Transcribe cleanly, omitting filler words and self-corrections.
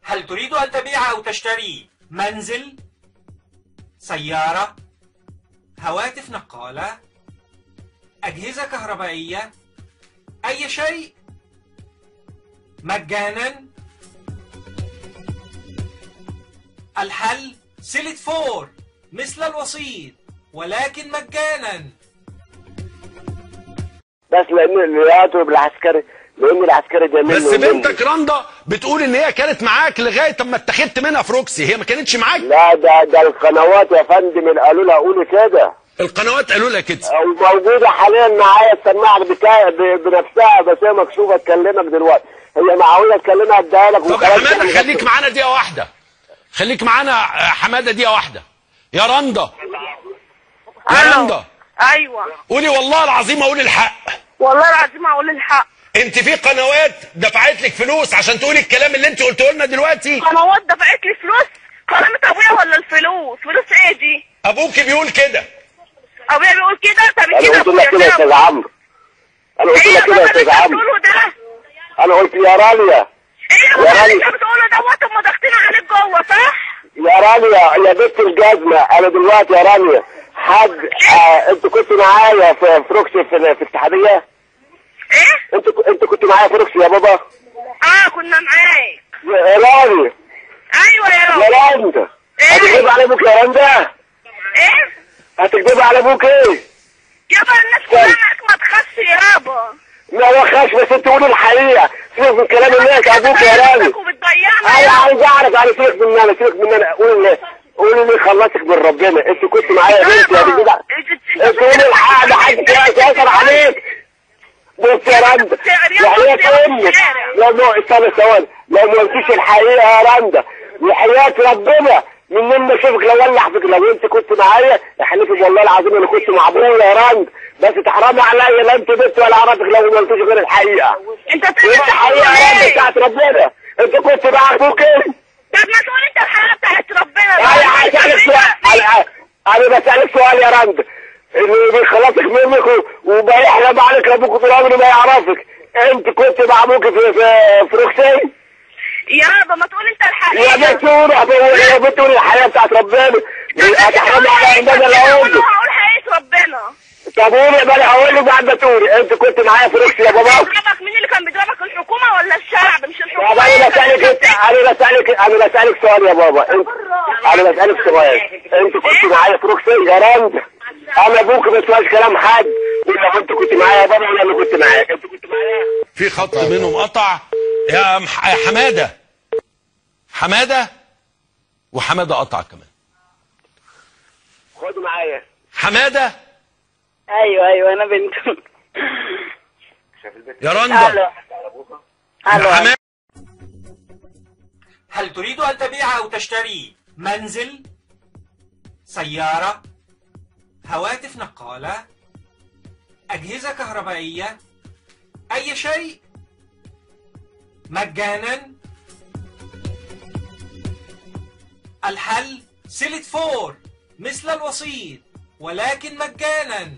هل تريد أن تبيع أو تشتري منزل، سيارة، هواتف نقالة، أجهزة كهربائية، أي شيء مجانا؟ الحل سيلت فور مثل الوسيط ولكن مجانا. بس لان اللي بالعسكري، لان العسكري ده منه. بس بنتك رندا بتقول ان هي كانت معاك لغايه اما اتخذت منها فروكسي، هي ما كانتش معاك؟ لا ده القنوات يا فندم اللي قالوا لها قولي كده. القنوات قالوا لها كده. وموجوده حاليا معايا السماعه بنفسها، بس هي مكشوفه تكلمك دلوقتي، هي معقوله تكلمها اديها لك. طب يا حماده خليك معانا دقيقه واحده، خليك معانا حماده دقيقه واحده. يا رندا، يا رندا. ايوه قولي والله العظيم اقول الحق. والله العظيم هقول الحق. انت في قنوات دفعت لك فلوس عشان تقولي الكلام اللي انت قلته لنا دلوقتي؟ قنوات دفعت لي فلوس؟ كلمة ابويا ولا الفلوس؟ فلوس ايه دي؟ ابوك بيقول كده. ابويا بيقول كده؟ طب كده انا قلت لك كده يا استاذ عمرو، انا قلت لك كده يا استاذ عمرو، انا قلت يا رانيا. ايه يا اللي انت بتقوله دوت؟ ما ضاغطين عليك جوه صح؟ يا رانيا يا بنت الجزمه، انا دلوقتي يا رانيا حد انت كنت معايا في فروكسي في الاتحاديه؟ ايه؟ انت كنت معايا فروكسي يا بابا؟ كنا معاك يا رانيا. ايوه يا رانيا. يا رانيا هتكذب على ابوك يا رانيا؟ ايه؟ هتكذب على ابوك ايه؟ يابا الناس كلها معاك ما تخافش يابا. لا ما خاش، بس انت قولي الحقيقه، سيبك من كلام الناس ابوك يا رانيا. انا عايز اعرف، انا سيبك من انا، سيبك من انا، قولي لي خلصك من ربنا، انت كنت معايا يا بنتي يا بنتي. انت قولي الحق، ده حد كده يسيطر عليك. بص يا رندا، وحياة امك استنى ثواني، لو ما قلتيش الحقيقه يا رندا وحياة ربنا من لما اشوفك لو ولع فيك، لو انت كنت معايا احلفك والله العظيم انا كنت مع ابويا يا رندا، بس تحرمي عليا، لا انت بنت ولا اعرفك لو ما قلتيش غير الحقيقه. انت بتقول الحقيقه يا رندا بتاعت ربنا، انت كنت مع ابوك ايه؟ طب ما تقول انت الحقيقه بتاعت ربنا. انا هسألك سؤال، انا بسألك سؤال يا رندا، اللي بيخلصك منك وبيحلم عليك ابوك طول عمره ما يعرفك، انت كنت مع ابوك في فروكسي؟ يابا ما تقول انت الحقيقه. يا بنت يا بنت قولي الحقيقه بتاعت ربنا، هتحرمي على ان انا لا اقول. انا هقول حقيقه ربنا. طب قولي بقى، هقول لك بعد ما تقولي، انت كنت معايا فروكسي يا بابا؟ مين اللي كان بيضربك، الحكومه ولا الشعب؟ مش الحكومه. طب انا بسألك سؤال يا بابا، انا بسألك سؤال، انت كنت معايا فروكسي يا رندا؟ انا ابوك ما سمعش كلام حد، ولا انت كنت معايا يا بابا ولا انا كنت معاك؟ انت كنت معايا؟ في خط منهم قطع يا حماده. حماده وحماده قطع كمان. خد معايا حماده. ايوه انا بنت. يا رندا. الو. حماده. هل تريد أن تبيع أو تشتري منزل، سيارة، هواتف نقالة، أجهزة كهربائية، أي شيء مجانا؟ الحل سيلت فور مثل الوسيط ولكن مجانا.